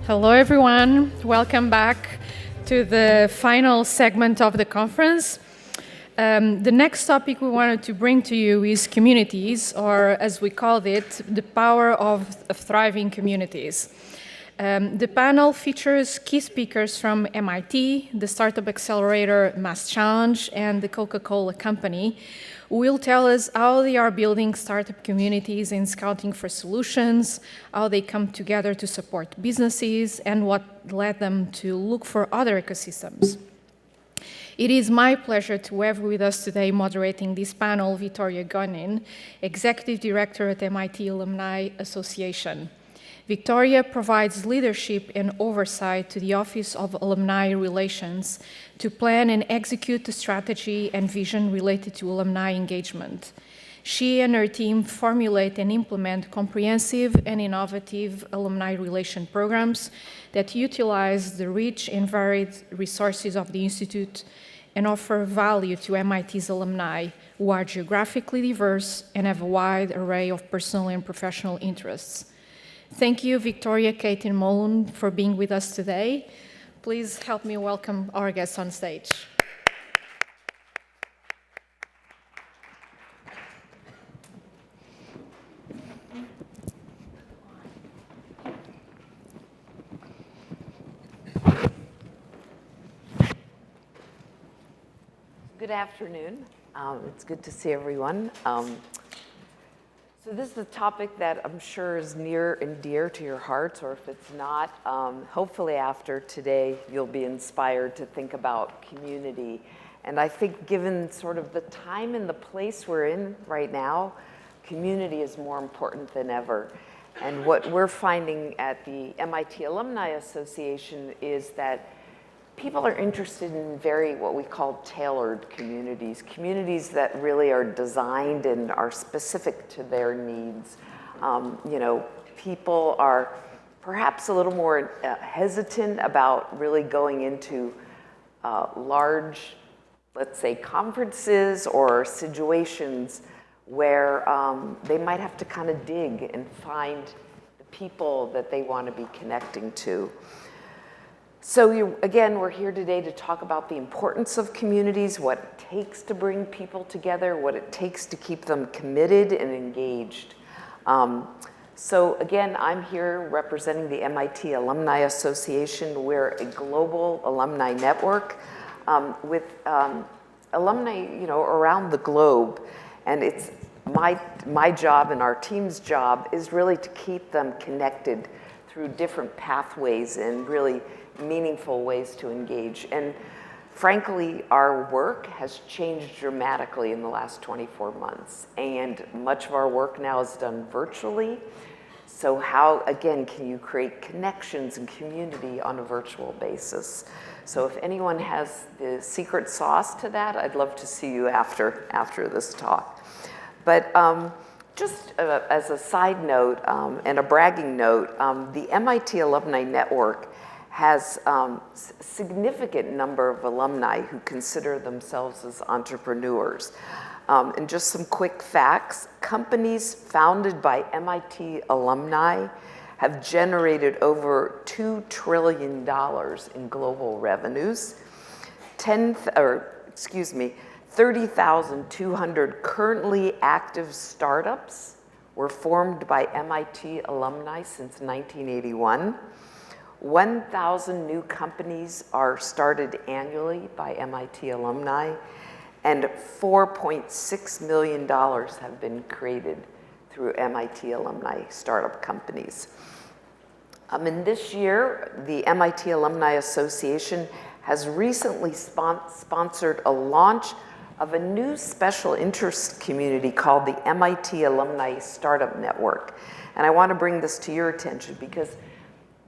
Hello, everyone. Welcome back to the final segment of the conference. The next topic we wanted to bring to you is communities, or as we called it, the power of thriving communities. The panel features key speakers from MIT, the Startup Accelerator MassChallenge, and the Coca-Cola company, who will tell us how they are building startup communities and scouting for solutions, how they come together to support businesses, and what led them to look for other ecosystems. It is my pleasure to have with us today moderating this panel, Victoria Gonin, Executive Director at MIT Alumni Association. Victoria provides leadership and oversight to the Office of Alumni Relations to plan and execute the strategy and vision related to alumni engagement. She and her team formulate and implement comprehensive and innovative alumni relation programs that utilize the rich and varied resources of the Institute and offer value to MIT's alumni who are geographically diverse and have a wide array of personal and professional interests. Thank you, Victoria, Cait, and Molun, for being with us today. Please help me welcome our guests on stage. Good afternoon. It's good to see everyone. So this is a topic that I'm sure is near and dear to your hearts, or if it's not, hopefully after today you'll be inspired to think about community. And I think given sort of the time and the place we're in right now, community is more important than ever. And what we're finding at the MIT Alumni Association is that people are interested in what we call tailored communities, communities that really are designed and are specific to their needs. People are perhaps a little more hesitant about really going into large, let's say, conferences or situations where they might have to kind of dig and find the people that they want to be connecting to. So again, we're here today to talk about the importance of communities, what it takes to bring people together, what it takes to keep them committed and engaged. So again, I'm here representing the MIT Alumni Association. We're a global alumni network with alumni, around the globe. And it's my job and our team's job is really to keep them connected through different pathways and really meaningful ways to engage. And frankly, our work has changed dramatically in the last 24 months. And much of our work now is done virtually. So how, again, can you create connections and community on a virtual basis? So if anyone has the secret sauce to that, I'd love to see you after this talk. But just as a side note and a bragging note, the MIT Alumni Network has a significant number of alumni who consider themselves as entrepreneurs. And just some quick facts, companies founded by MIT alumni have generated over $2 trillion in global revenues. 30,200 currently active startups were formed by MIT alumni since 1981. 1,000 new companies are started annually by MIT alumni, and $4.6 million have been created through MIT alumni startup companies. And this year, the MIT Alumni Association has recently sponsored a launch of a new special interest community called the MIT Alumni Startup Network. And I want to bring this to your attention because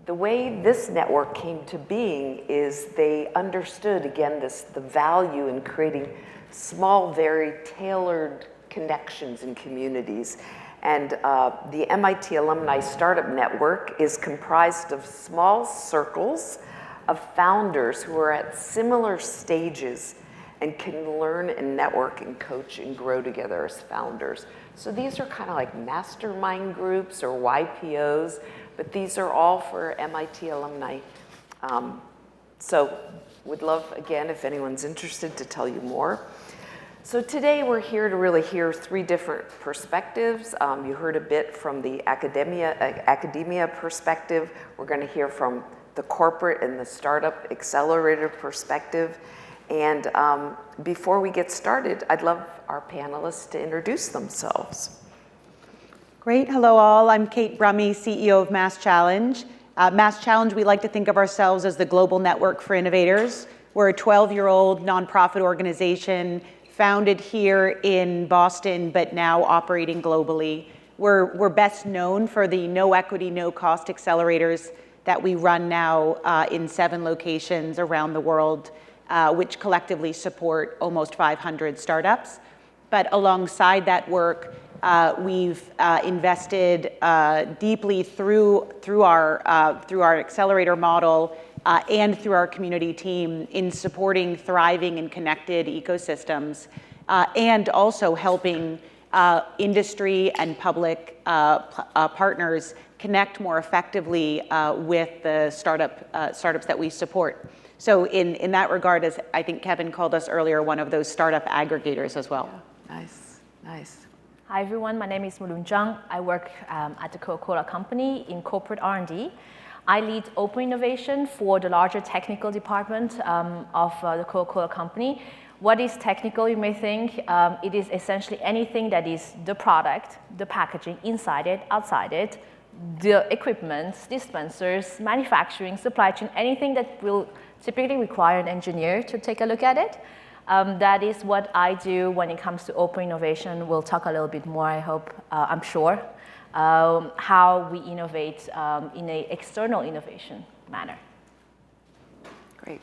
the way this network came to being is they understood, again, the value in creating small, very tailored connections and communities. And the MIT Alumni Startup Network is comprised of small circles of founders who are at similar stages and can learn and network and coach and grow together as founders. So these are kind of like mastermind groups or YPOs but these are all for MIT alumni. So would love, again, if anyone's interested, to tell you more. So today we're here to really hear three different perspectives. You heard a bit from the academia perspective. We're going to hear from the corporate and the startup accelerator perspective. And before we get started, I'd love our panelists to introduce themselves. Great. Hello, all. I'm Cait Brumme, CEO of MassChallenge. MassChallenge, we like to think of ourselves as the global network for innovators. We're a 12-year-old nonprofit organization founded here in Boston, but now operating globally. We're best known for the no equity, no cost accelerators that we run now in 7 locations around the world, which collectively support almost 500 startups. But alongside that work, we've invested deeply through our accelerator model and through our community team in supporting thriving and connected ecosystems, and also helping industry and public partners connect more effectively with the startups that we support. So in that regard, as I think Kevin called us earlier, one of those startup aggregators as well. Yeah. Nice. Hi everyone, my name is Molun Zhang. I work at the Coca-Cola company in corporate R&D. I lead open innovation for the larger technical department of the Coca-Cola company. What is technical, you may think? It is essentially anything that is the product, the packaging, inside it, outside it, the equipment, dispensers, manufacturing, supply chain, anything that will typically require an engineer to take a look at it. That is what I do when it comes to open innovation. We'll talk a little bit more, I hope, I'm sure, how we innovate in an external innovation manner. Great.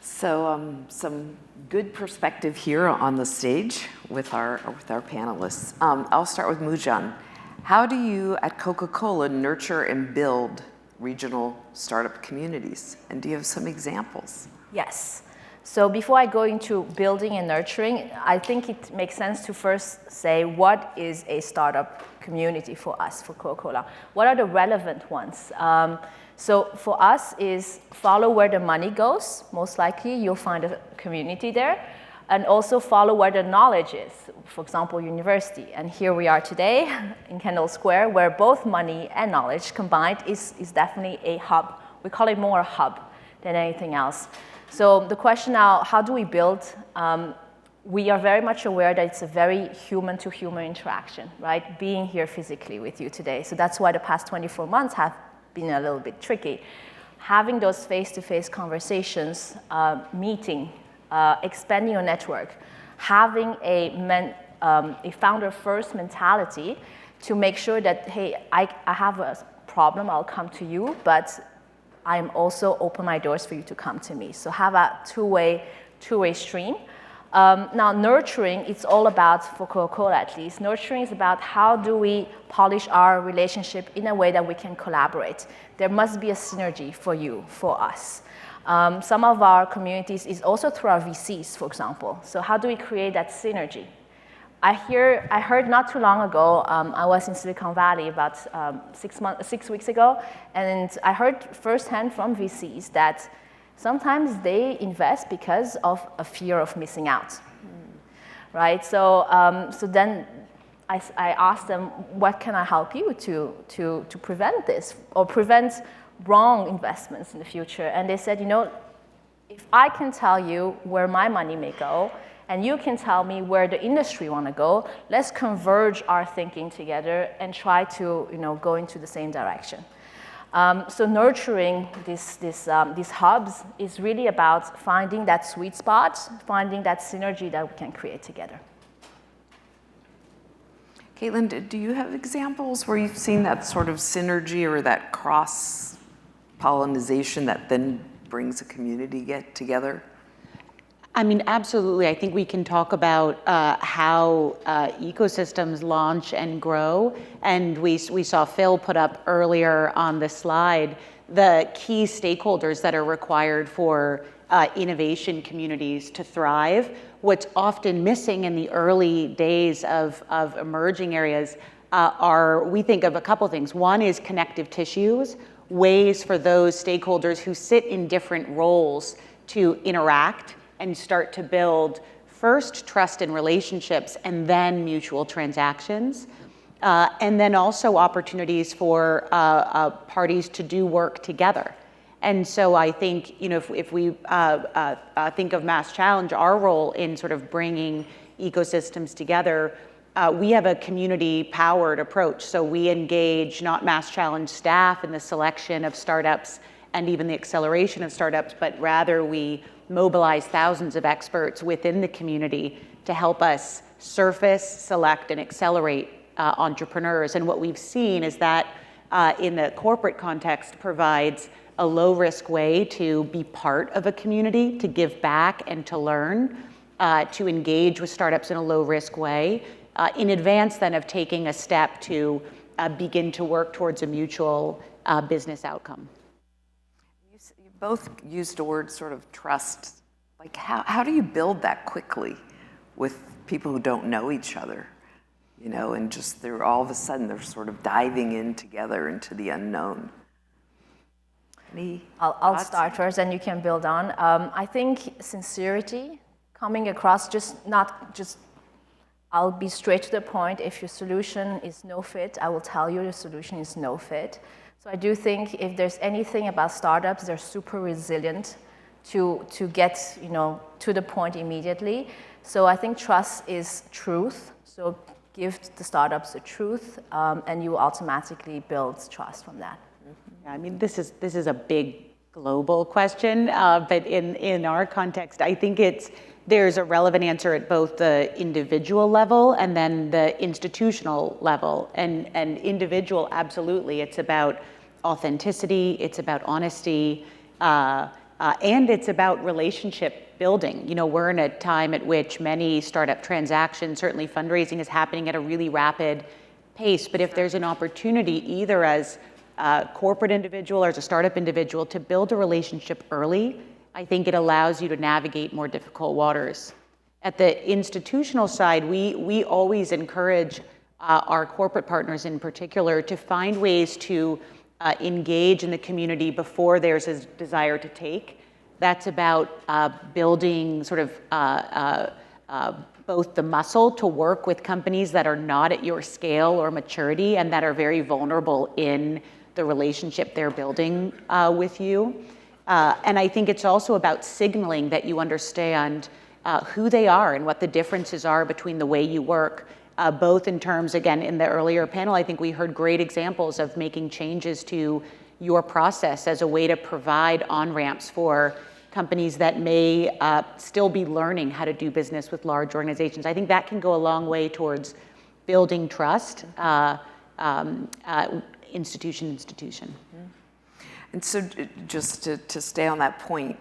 So some good perspective here on the stage with our panelists. I'll start with Molun. How do you at Coca-Cola nurture and build regional startup communities? And do you have some examples? Yes. So before I go into building and nurturing, I think it makes sense to first say what is a startup community for us, for Coca-Cola? What are the relevant ones? So for us is follow where the money goes. Most likely you'll find a community there. And also follow where the knowledge is, for example, university. And here we are today in Kendall Square, where both money and knowledge combined is definitely a hub. We call it more a hub than anything else. So the question now, how do we build? We are very much aware that it's a very human-to-human interaction, right? Being here physically with you today. So that's why the past 24 months have been a little bit tricky. Having those face-to-face conversations, meeting, expanding your network, having a founder-first mentality to make sure that, hey, I have a problem, I'll come to you, but I'm also open my doors for you to come to me. So have a two-way stream. Now nurturing, it's all about, for Coca-Cola at least, nurturing is about how do we polish our relationship in a way that we can collaborate. There must be a synergy for you, for us. Some of our communities is also through our VCs, for example. So how do we create that synergy? I heard not too long ago, I was in Silicon Valley about 6 weeks ago, and I heard firsthand from VCs that sometimes they invest because of a fear of missing out, right? So then I asked them, what can I help you to prevent this or prevent wrong investments in the future? And they said, if I can tell you where my money may go, and you can tell me where the industry want to go, let's converge our thinking together and try to go into the same direction. So nurturing these hubs is really about finding that sweet spot, finding that synergy that we can create together. Caitlin, do you have examples where you've seen that sort of synergy or that cross-pollination that then brings a community together? I mean, absolutely. I think we can talk about how ecosystems launch and grow. And we saw Phil put up earlier on the slide the key stakeholders that are required for innovation communities to thrive. What's often missing in the early days of emerging areas we think of a couple things. One is connective tissues, ways for those stakeholders who sit in different roles to interact and start to build first trust and relationships and then mutual transactions. And then also opportunities for parties to do work together. And so I think, if we think of MassChallenge, our role in sort of bringing ecosystems together, we have a community-powered approach. So we engage not MassChallenge staff in the selection of startups and even the acceleration of startups, but rather we mobilize thousands of experts within the community to help us surface, select, and accelerate entrepreneurs. And what we've seen is that in the corporate context provides a low-risk way to be part of a community, to give back and to learn, to engage with startups in a low-risk way, in advance then of taking a step to begin to work towards a mutual business outcome. You both used the word sort of trust. Like how do you build that quickly with people who don't know each other? And just they're all of a sudden they're sort of diving in together into the unknown. I'll start first and you can build on. I think sincerity coming across, I'll be straight to the point. If your solution is no fit, I will tell you your solution is no fit. So I do think if there's anything about startups, they're super resilient to get to the point immediately. So I think trust is truth. So give the startups the truth, and you automatically build trust from that. Yeah, I mean, this is a big global question, but in our context, I think there's a relevant answer at both the individual level and then the institutional level. And individual, absolutely, it's about authenticity, it's about honesty, and it's about relationship building. We're in a time at which many startup transactions, certainly fundraising, is happening at a really rapid pace. But if there's an opportunity, either as a corporate individual or as a startup individual, to build a relationship early, I think it allows you to navigate more difficult waters. At the institutional side, we always encourage our corporate partners in particular to find ways to engage in the community before there's a desire to take. That's about building sort of both the muscle to work with companies that are not at your scale or maturity and that are very vulnerable in the relationship they're building with you. And I think it's also about signaling that you understand who they are and what the differences are between the way you work, both in terms, again, in the earlier panel, I think we heard great examples of making changes to your process as a way to provide on-ramps for companies that may still be learning how to do business with large organizations. I think that can go a long way towards building trust, institution. And so just to stay on that point,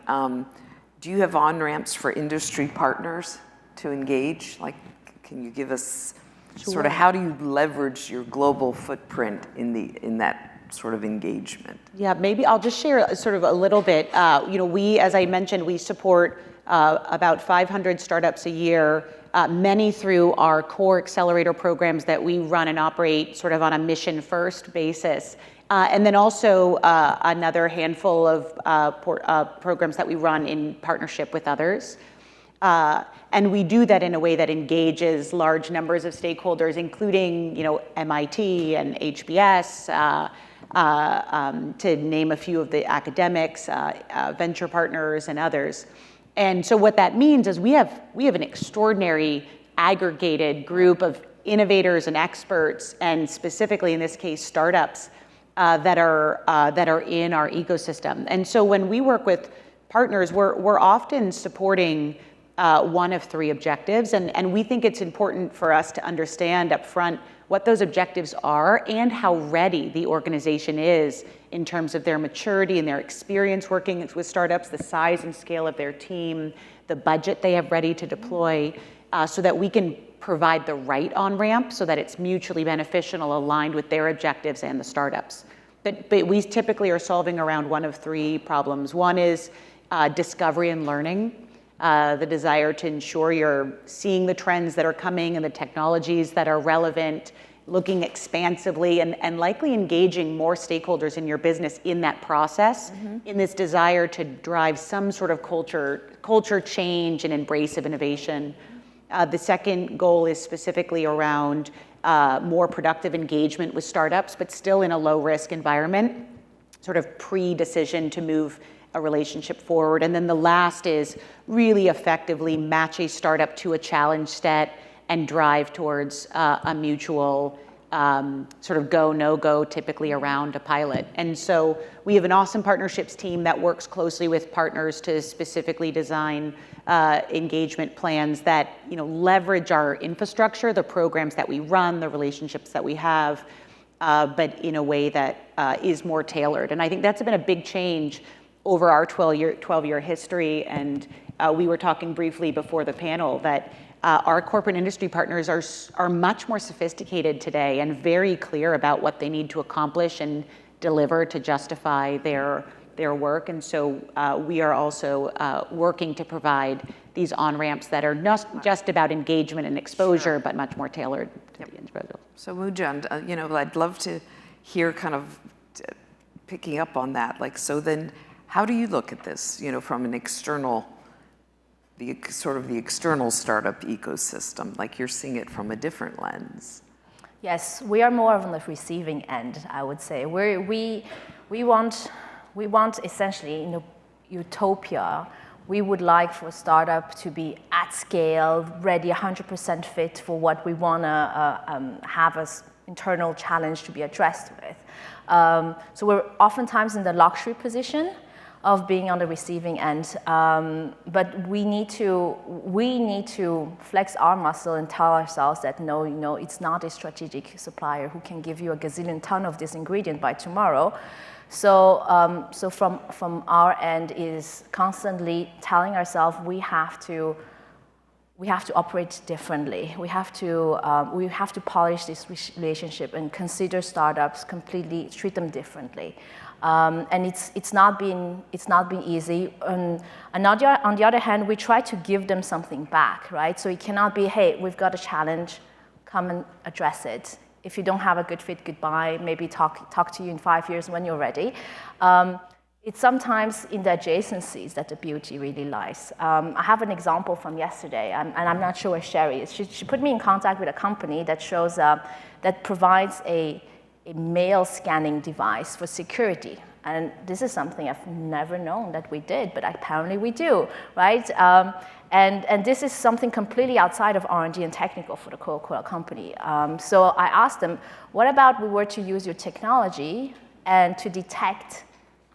do you have on-ramps for industry partners to engage? Like, can you give us sort of how do you leverage your global footprint in that sort of engagement? Yeah, maybe I'll just share sort of a little bit. We, as I mentioned, we support about 500 startups a year, many through our core accelerator programs that we run and operate sort of on a mission-first basis. And then also another handful of programs that we run in partnership with others. And we do that in a way that engages large numbers of stakeholders, including MIT and HBS, to name a few of the academics, venture partners, and others. And so what that means is we have an extraordinary aggregated group of innovators and experts, and specifically in this case startups that are in our ecosystem. And so when we work with partners, we're often supporting one of three objectives, and we think it's important for us to understand up front what those objectives are and how ready the organization is in terms of their maturity and their experience working with startups, the size and scale of their team, the budget they have ready to deploy, so that we can provide the right on-ramp so that it's mutually beneficial, aligned with their objectives and the startups. But we typically are solving around one of three problems. One is discovery and learning, the desire to ensure you're seeing the trends that are coming and the technologies that are relevant, looking expansively and likely engaging more stakeholders in your business in that process, in this desire to drive some sort of culture change and embrace of innovation. The second goal is specifically around more productive engagement with startups, but still in a low-risk environment, sort of pre-decision to move a relationship forward. And then the last is really effectively match a startup to a challenge set and drive towards a mutual sort of go, no-go, typically around a pilot. And so we have an awesome partnerships team that works closely with partners to specifically design engagement plans that leverage our infrastructure, the programs that we run, the relationships that we have, but in a way that is more tailored. And I think that's been a big change over our 12-year history. And we were talking briefly before the panel that our corporate industry partners are much more sophisticated today and very clear about what they need to accomplish and deliver to justify their work. And so we are also working to provide these on-ramps that are not just about engagement and exposure, but much more tailored to the individual. So Moonjan, I'd love to hear kind of picking up on that. Like, so then how do you look at this, from an external, the external startup ecosystem, like you're seeing it from a different lens? Yes, we are more on the receiving end, I would say. We want essentially utopia. We would like for a startup to be at scale, ready, 100% fit for what we want to have as internal challenge to be addressed with. So we're oftentimes in the luxury position of being on the receiving end, but we need to flex our muscle and tell ourselves that no, it's not a strategic supplier who can give you a gazillion ton of this ingredient by tomorrow. So, from our end is constantly telling ourselves we have to operate differently. We have to polish this relationship and consider startups completely, treat them differently. And it's not been easy. And on the other hand, we try to give them something back, right? So it cannot be, hey, we've got a challenge, come and address it. If you don't have a good fit, goodbye. Maybe talk to you in 5 years when you're ready. It's sometimes in the adjacencies that the beauty really lies. I have an example from yesterday, and I'm not sure where Sherry is. She put me in contact with a company that shows that provides a mail scanning device for security. And this is something I've never known that we did, but apparently we do, right? And this is something completely outside of R&D and technical for the Coca-Cola company. So I asked them, what about we were to use your technology and to detect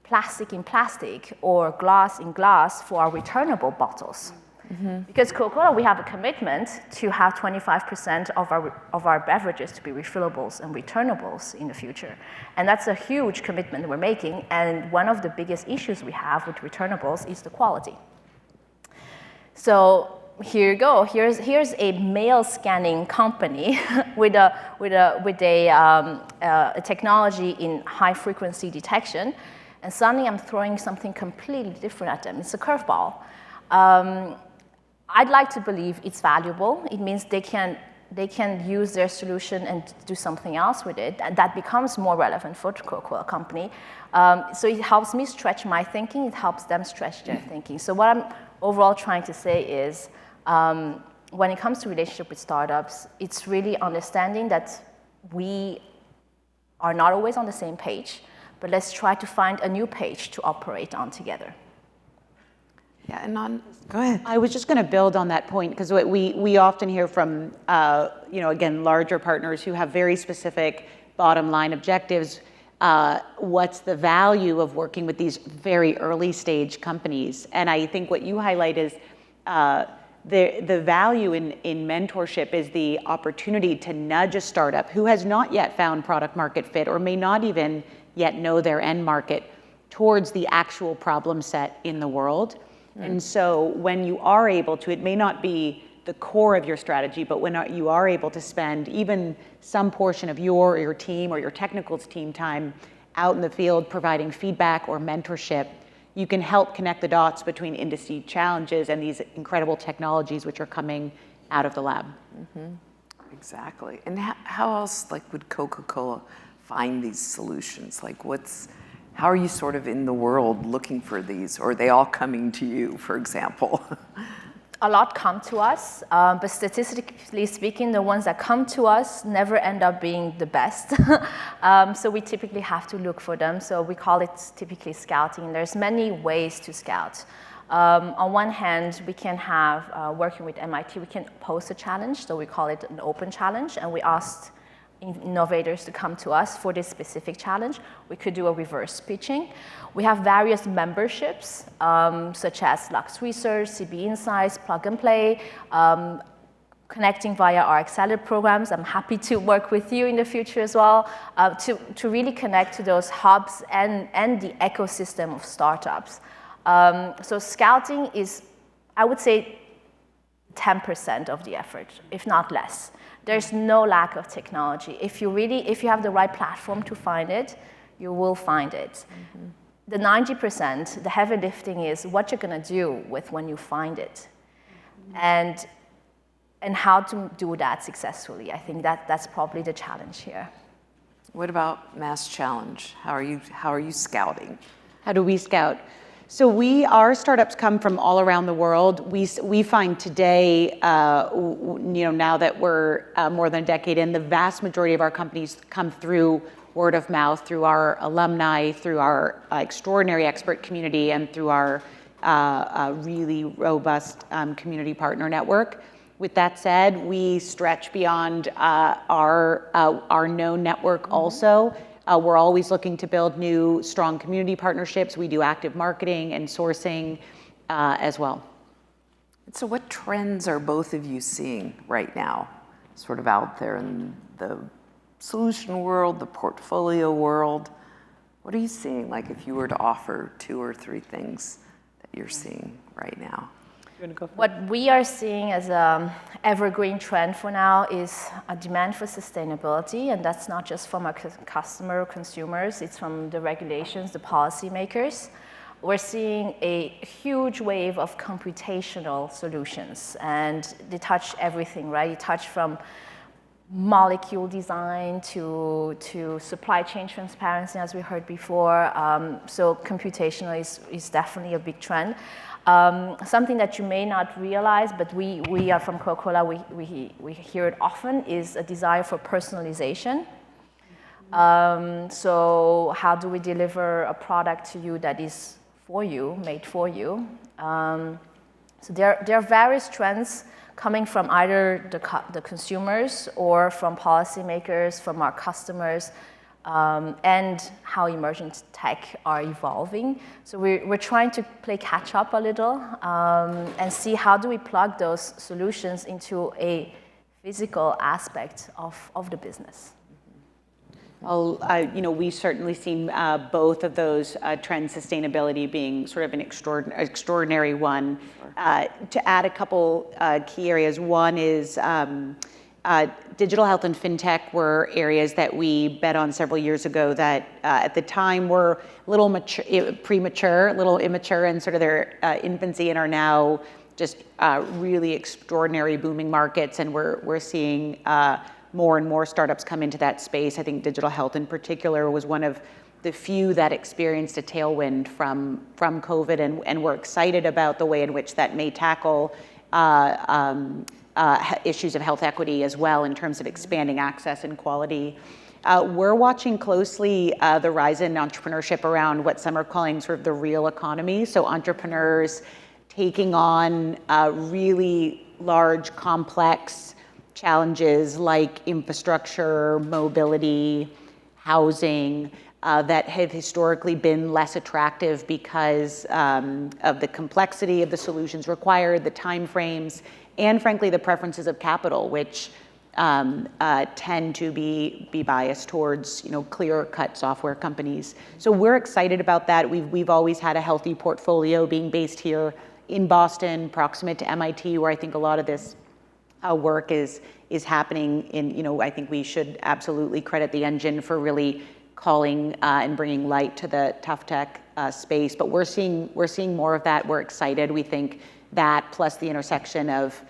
plastic in plastic or glass in glass for our returnable bottles? Mm-hmm. Because Coca-Cola, we have a commitment to have 25% of our beverages to be refillables and returnables in the future. And that's a huge commitment we're making. And one of the biggest issues we have with returnables is the quality. So here you go. Here's a mail scanning company with a technology in high frequency detection. And suddenly I'm throwing something completely different at them. It's a curveball. I'd like to believe it's valuable. It means they can use their solution and do something else with it, and that becomes more relevant for the Coca-Cola company. So it helps me stretch my thinking. It helps them stretch their thinking. So what I'm overall trying to say is, when it comes to relationship with startups, it's really understanding that we are not always on the same page, but let's try to find a new page to operate on together. Yeah, and go ahead. I was just going to build on that point because we often hear from, again, larger partners who have very specific bottom line objectives. What's the value of working with these very early stage companies? And I think what you highlight is the value in mentorship is the opportunity to nudge a startup who has not yet found product market fit or may not even yet know their end market towards the actual problem set in the world. And so when you are able to, it may not be the core of your strategy, but when you are able to spend even some portion of your team or your technical team time out in the field providing feedback or mentorship, you can help connect the dots between industry challenges and these incredible technologies which are coming out of the lab. Mm-hmm. Exactly. And how else, like, would Coca-Cola find these solutions? Like, how are you sort of in the world looking for these, or are they all coming to you, for example? A lot come to us, but statistically speaking, the ones that come to us never end up being the best. So we typically have to look for them. So we call it typically scouting. There's many ways to scout. On one hand, we can have, working with MIT, we can post a challenge. So we call it an open challenge, and we asked innovators to come to us for this specific challenge. We could do a reverse pitching. We have various memberships, such as Lux Research, CB Insights, Plug and Play, connecting via our accelerator programs. I'm happy to work with you in the future as well, to really connect to those hubs and the ecosystem of startups. So scouting is, I would say, 10% of the effort, if not less. There's no lack of technology. If you have the right platform to find it, you will find it. Mm-hmm. The 90%, the heavy lifting is what you're going to do with when you find it, and how to do that successfully. I think that's probably the challenge here. What about MassChallenge? How are you scouting? How do we scout? So our startups come from all around the world. We find today, now that we're more than a decade in, the vast majority of our companies come through word of mouth, through our alumni, through our extraordinary expert community, and through our really robust community partner network. With that said, we stretch beyond our known network also. We're always looking to build new, strong community partnerships. We do active marketing and sourcing as well. So what trends are both of you seeing right now, sort of out there in the solution world, the portfolio world? What are you seeing, like, if you were to offer 2 or 3 things that you're seeing right now? What we are seeing as an evergreen trend for now is a demand for sustainability, and that's not just from our customer or consumers, it's from the regulations, the policymakers. We're seeing a huge wave of computational solutions, and they touch everything, right? They touch from molecule design to supply chain transparency, as we heard before. So computational is definitely a big trend. Something that you may not realize, but we are from Coca-Cola, we hear it often, is a desire for personalization. So how do we deliver a product to you that is for you, made for you? So there are various trends coming from either the consumers or from policymakers, from our customers, and how emerging tech are evolving. So we're trying to play catch up a little and see how do we plug those solutions into a physical aspect of the business. Well, we've certainly seen both of those trends, sustainability being sort of an extraordinary one. To add a couple key areas, one is digital health and fintech were areas that we bet on several years ago that at the time were a little premature, a little immature in sort of their infancy, and are now just really extraordinary booming markets, and we're seeing more and more startups come into that space. I think digital health in particular was one of the few that experienced a tailwind from COVID, and we're excited about the way in which that may tackle issues of health equity as well in terms of expanding access and quality. We're watching closely the rise in entrepreneurship around what some are calling sort of the real economy. So entrepreneurs taking on really large, complex challenges like infrastructure, mobility, housing, that have historically been less attractive because of the complexity of the solutions required, the timeframes, and frankly, the preferences of capital, which tend to be biased towards clear-cut software companies. So we're excited about that. We've always had a healthy portfolio, being based here in Boston, proximate to MIT, where I think a lot of this work is happening. I think we should absolutely credit the engine for really calling and bringing light to the tough tech space. But we're seeing more of that. We're excited. We think that plus the intersection of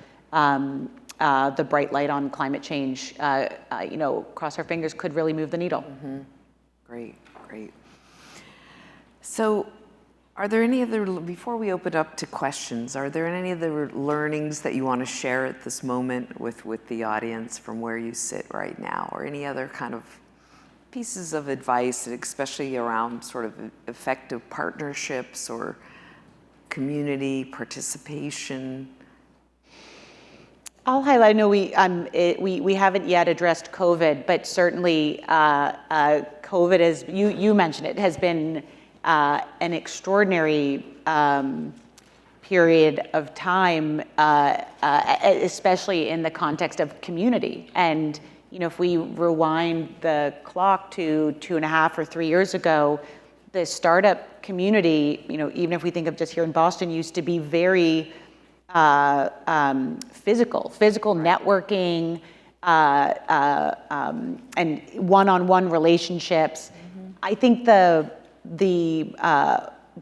the bright light on climate change, cross our fingers, could really move the needle. Great, great. So are there any other, before we open up to questions, are there any other learnings that you want to share at this moment with the audience from where you sit right now, or any other kind of pieces of advice, especially around sort of effective partnerships or community participation? I'll highlight, I know we haven't yet addressed COVID, but certainly COVID, as you mentioned, it has been an extraordinary period of time, especially in the context of community. And if we rewind the clock to 2.5 or 3 years ago, the startup community, even if we think of just here in Boston, used to be very physical networking, and one-on-one relationships. I think the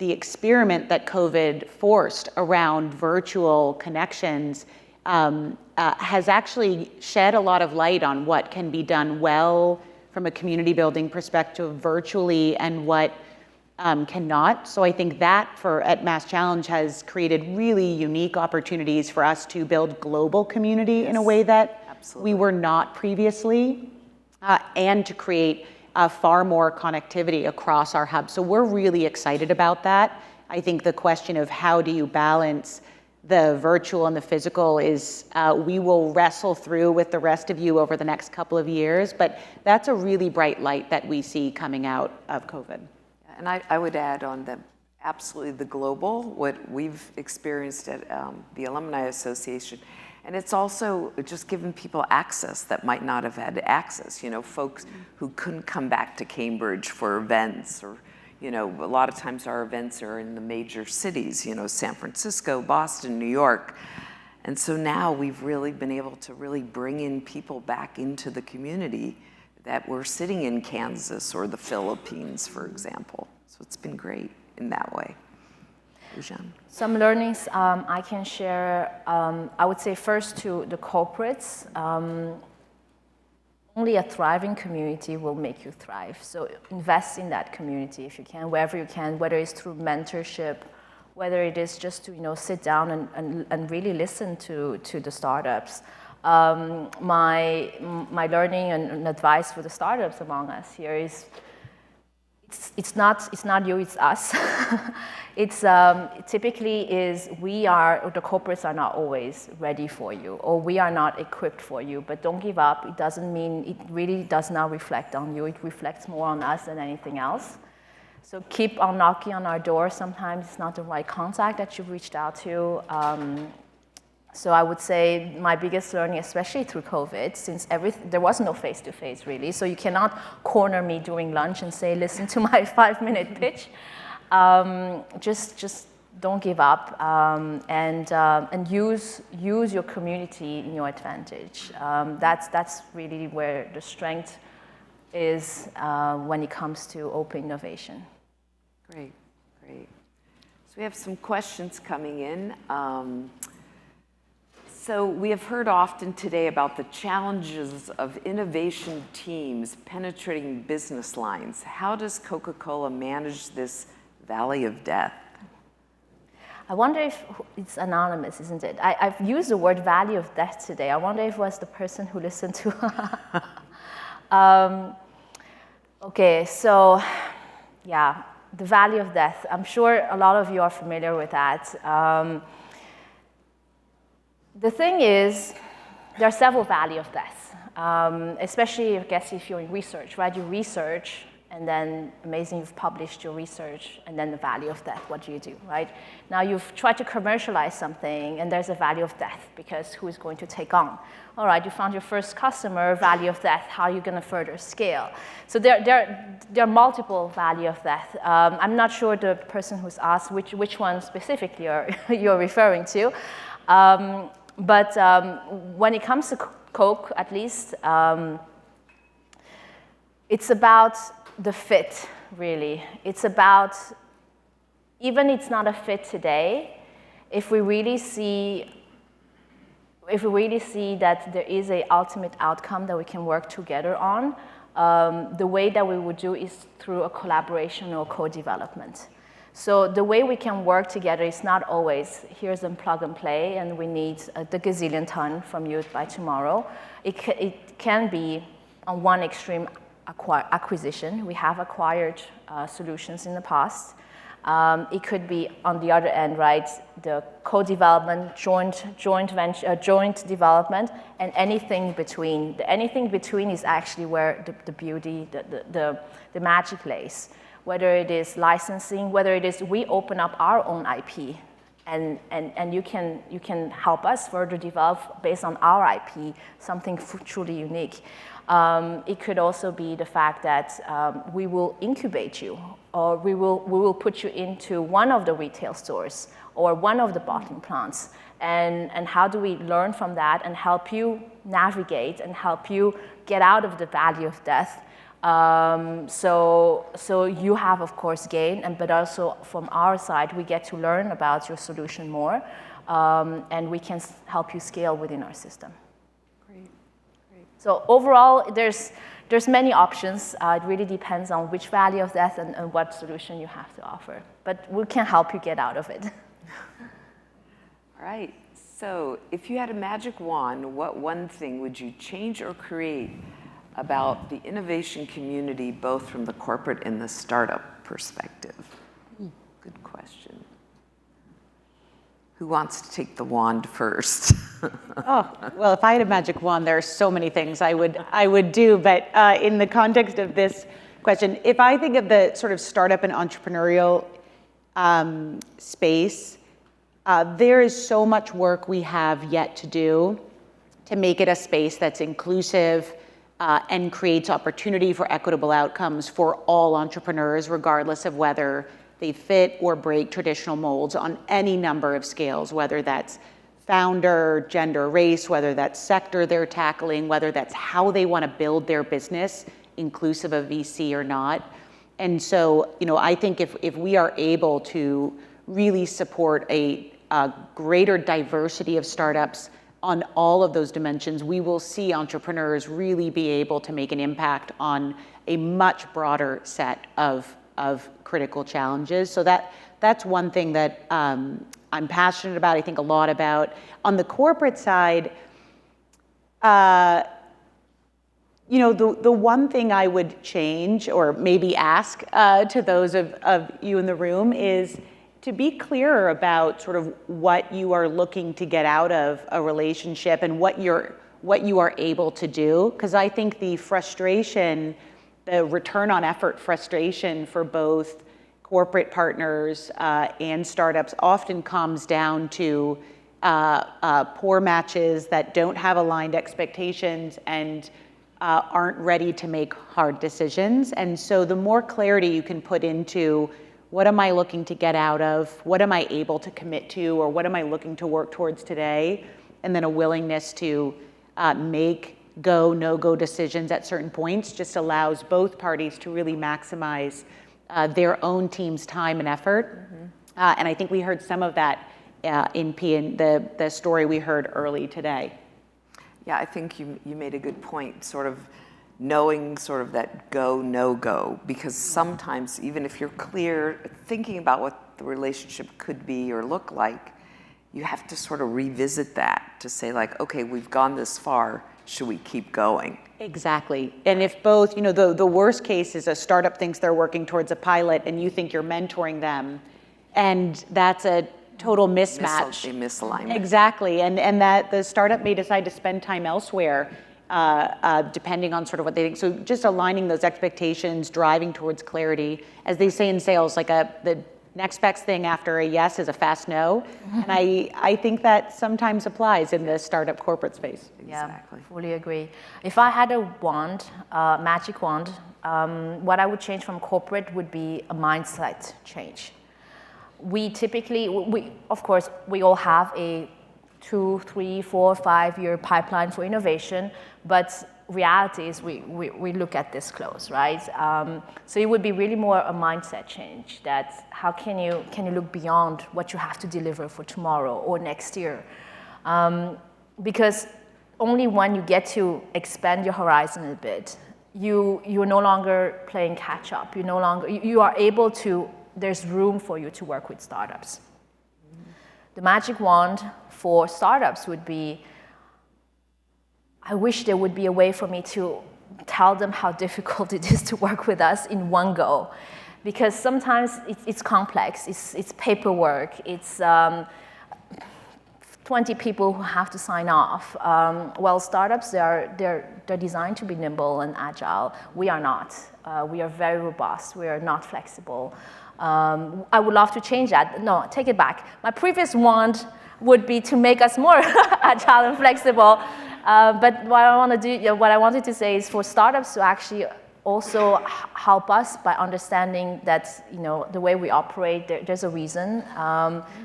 experiment that COVID forced around virtual connections has actually shed a lot of light on what can be done well from a community building perspective virtually and what cannot. So I think that at MassChallenge has created really unique opportunities for us to build global community in a way that we were not previously, and to create far more connectivity across our hub. So we're really excited about that. I think the question of how do you balance the virtual and the physical is, we will wrestle through with the rest of you over the next couple of years, but that's a really bright light that we see coming out of COVID. And I would add on that absolutely the global, what we've experienced at the Alumni Association, and it's also just given people access that might not have had access, folks who couldn't come back to Cambridge for events, or, a lot of times our events are in the major cities, San Francisco, Boston, New York. And so now we've really been able to really bring in people back into the community that were sitting in Kansas or the Philippines, for example. So it's been great in that way. Zhang. Some learnings I can share. I would say first to the corporates, only a thriving community will make you thrive. So invest in that community if you can, wherever you can, whether it's through mentorship, whether it is just to sit down and really listen to the startups. My learning and advice for the startups among us here is it's not you, it's us. It's typically is the corporates are not always ready for you, or we are not equipped for you, but don't give up. It doesn't mean, it really does not reflect on you. It reflects more on us than anything else. So keep on knocking on our door. Sometimes it's not the right contact that you've reached out to. So I would say my biggest learning, especially through COVID, since there was no face-to-face really, so you cannot corner me during lunch and say, listen to my 5-minute pitch. Just don't give up, and use your community in your advantage. That's really where the strength is when it comes to open innovation. Great. So we have some questions coming in. So we have heard often today about the challenges of innovation teams penetrating business lines. How does Coca-Cola manage this valley of death? I wonder if it's anonymous, isn't it? I've used the word valley of death today. I wonder if it was the person who listened to. Okay, so yeah, the valley of death. I'm sure a lot of you are familiar with that. The thing is, there are several valleys of death, especially, I guess, if you're in research, right? You research, and then amazing, you've published your research, and then the valley of death, what do you do, right? Now you've tried to commercialize something, and there's a valley of death, because who is going to take on? All right, you found your first customer, valley of death, how are you going to further scale? So there are multiple valley of death. I'm not sure the person who's asked which one specifically you're referring to. But when it comes to Coke, at least, it's about the fit, really. It's about, even it's not a fit today, if we really see, if we really see that there is an ultimate outcome that we can work together on, the way that we would do is through a collaboration or co-development. So the way we can work together is not always, here's a plug and play, and we need the gazillion ton from you by tomorrow. It can be on one extreme acquisition. We have acquired solutions in the past. It could be on the other end, right? The co-development, joint venture, joint development, and anything between. The anything between is actually where the beauty, the magic lays. Whether it is licensing, whether it is we open up our own IP, and you can help us further develop based on our IP something truly unique. It could also be the fact that we will incubate you, or we will put you into one of the retail stores or one of the bottling plants. And how do we learn from that and help you navigate and help you get out of the valley of death? So you have, of course, gain, but also from our side, we get to learn about your solution more, and we can help you scale within our system. So overall, there's many options. It really depends on which valley of death and what solution you have to offer. But we can help you get out of it. All right. So if you had a magic wand, what one thing would you change or create about the innovation community, both from the corporate and the startup perspective? Good question. Who wants to take the wand first? Oh, well, if I had a magic wand, there are so many things I would do. But in the context of this question, if I think of the sort of startup and entrepreneurial space, there is so much work we have yet to do to make it a space that's inclusive and creates opportunity for equitable outcomes for all entrepreneurs, regardless of whether they fit or break traditional molds on any number of scales, whether that's founder, gender, race, whether that's sector they're tackling, whether that's how they want to build their business, inclusive of VC or not. And so, I think if we are able to really support a greater diversity of startups on all of those dimensions, we will see entrepreneurs really be able to make an impact on a much broader set of critical challenges. So that's one thing that I'm passionate about, I think a lot about. On the corporate side, the one thing I would change, or maybe ask to those of you in the room, is to be clearer about sort of what you are looking to get out of a relationship and what you are able to do. Because I think the frustration, the return on effort frustration for both corporate partners and startups often comes down to poor matches that don't have aligned expectations and aren't ready to make hard decisions. And so the more clarity you can put into what am I looking to get out of, what am I able to commit to, or what am I looking to work towards today, and then a willingness to make go, no-go decisions at certain points just allows both parties to really maximize their own team's time and effort. Mm-hmm. And I think we heard some of that in the story we heard early today. Yeah, I think you made a good point, sort of knowing sort of that go, no-go, because sometimes even if you're clear, thinking about what the relationship could be or look like, you have to sort of revisit that to say like, okay, we've gone this far, should we keep going? Exactly. And if both, the worst case is a startup thinks they're working towards a pilot and you think you're mentoring them, and that's a total mismatch. Misalignment. Exactly. And that the startup may decide to spend time elsewhere, depending on sort of what they think. So just aligning those expectations, driving towards clarity. As they say in sales, like the next best thing after a yes is a fast no. And I think that sometimes applies in the startup corporate space. Exactly. Yeah, fully agree. If I had a wand, magic wand, what I would change from corporate would be a mindset change. We typically, of course, we all have a 2, 3, 4, 5 year pipeline for innovation, but reality is we look at this close, right? So it would be really more a mindset change, that how can you look beyond what you have to deliver for tomorrow or next year? because only when you get to expand your horizon a bit, you're no longer playing catch up. You are able to, there's room for you to work with startups. The magic wand for startups would be, I wish there would be a way for me to tell them how difficult it is to work with us in one go. Because sometimes it's complex, it's paperwork, it's 20 people who have to sign off. Well, startups, they're designed to be nimble and agile. We are not. We are very robust. We are not flexible. I would love to change that. No, take it back. My previous wand would be to make us more agile and flexible. But what I wanted to say is for startups to actually also help us by understanding that the way we operate, there's a reason.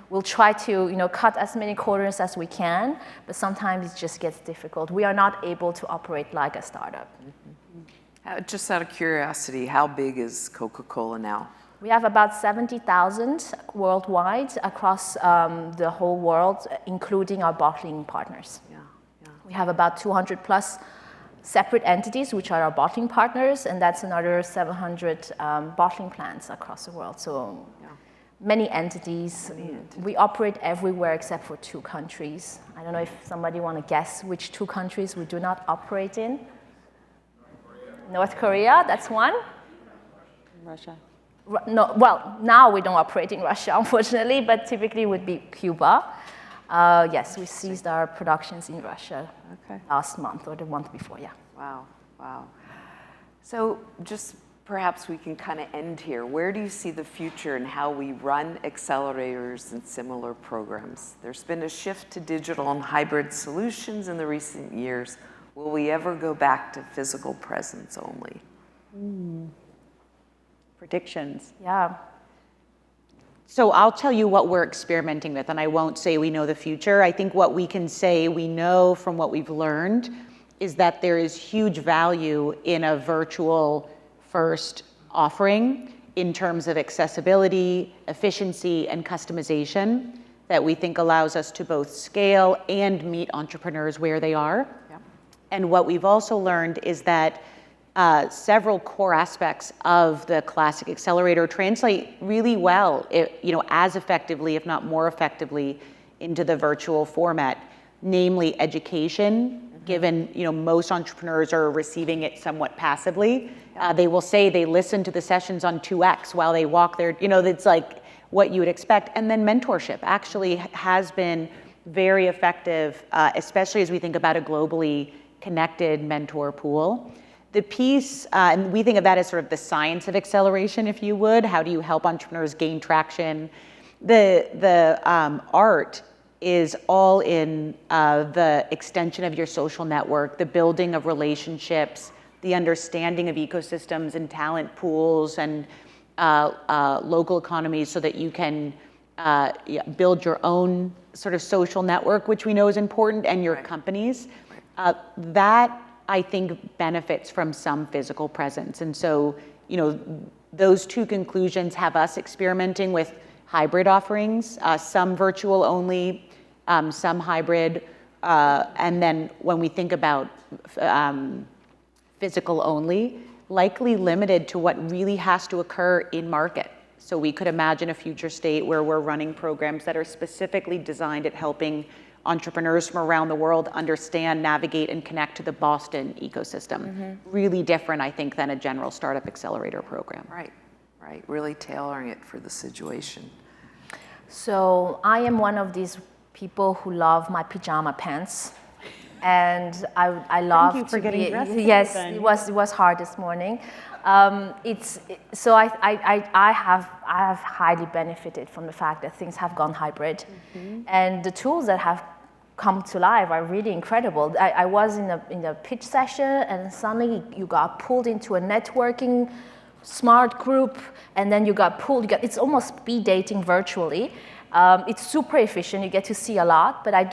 We'll try to cut as many corners as we can, but sometimes it just gets difficult. We are not able to operate like a startup. Just out of curiosity, how big is Coca-Cola now? We have about 70,000 worldwide across the whole world, including our bottling partners. We have about 200 plus separate entities, which are our bottling partners, and that's another 700 bottling plants across the world. So many entities. We operate everywhere except for 2 countries. I don't know if somebody want to guess which 2 countries we do not operate in. North Korea, that's one. Russia. No, well, now we don't operate in Russia, unfortunately, but typically it would be Cuba. Yes, we ceased our productions in Russia last month or the month before, yeah. Wow, wow. So just perhaps we can kind of end here. Where do you see the future in how we run accelerators and similar programs? There's been a shift to digital and hybrid solutions in the recent years. Will we ever go back to physical presence only? Predictions. Yeah. So I'll tell you what we're experimenting with, and I won't say we know the future. I think what we can say we know from what we've learned is that there is huge value in a virtual first offering in terms of accessibility, efficiency, and customization that we think allows us to both scale and meet entrepreneurs where they are. Yeah. And what we've also learned is that several core aspects of the classic accelerator translate really well, as effectively, if not more effectively, into the virtual format, namely education. Given most entrepreneurs are receiving it somewhat passively, they will say they listen to the sessions on 2x while they walk their, it's like what you would expect. And then mentorship actually has been very effective, especially as we think about a globally connected mentor pool. The piece, and we think of that as sort of the science of acceleration, if you would. How do you help entrepreneurs gain traction? The art is all in the extension of your social network, the building of relationships, the understanding of ecosystems and talent pools and local economies so that you can build your own sort of social network, which we know is important, and your companies. That I think benefits from some physical presence. And so, those 2 conclusions have us experimenting with hybrid offerings, some virtual only, some hybrid. And then when we think about physical only, likely limited to what really has to occur in market. So we could imagine a future state where we're running programs that are specifically designed at helping entrepreneurs from around the world understand, navigate, and connect to the Boston ecosystem. Really different, I think, than a general startup accelerator program. Right. Really tailoring it for the situation. So I am one of these people who love my pajama pants. And I love Thank you for getting dressed. Yes, it was hard this morning. I have highly benefited from the fact that things have gone hybrid, and the tools that have come to life are really incredible. I was in a pitch session, and suddenly you got pulled into a networking smart group, and then you got pulled. It's almost speed dating virtually. It's super efficient. You get to see a lot, but I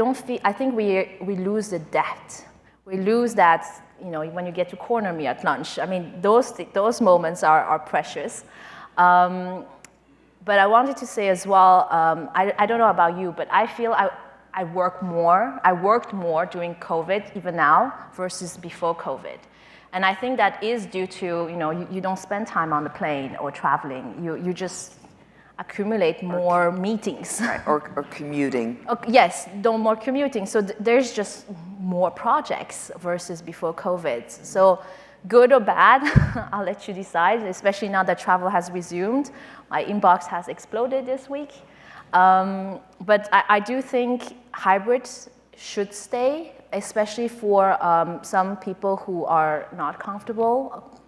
think we lose the depth. We lose that. When you get to corner me at lunch, I mean, those moments are precious. But I wanted to say as well, I don't know about you, but I feel I worked more during COVID, even now, versus before COVID. And I think that is due to, you don't spend time on the plane or traveling. You just accumulate more meetings. Right, or commuting. Yes, more commuting. So there's just more projects versus before COVID. So good or bad, I'll let you decide, especially now that travel has resumed. My inbox has exploded this week. But I do think hybrids should stay, especially for some people who are not comfortable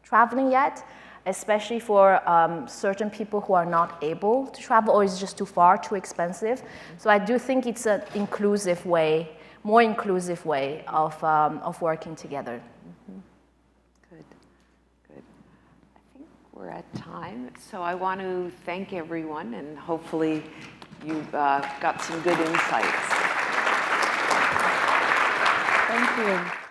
traveling yet, especially for certain people who are not able to travel or it's just too far, too expensive. So I do think it's an inclusive way, more inclusive way of working together. Good. I think we're at time. So I want to thank everyone, and hopefully you've got some good insights. Thank you.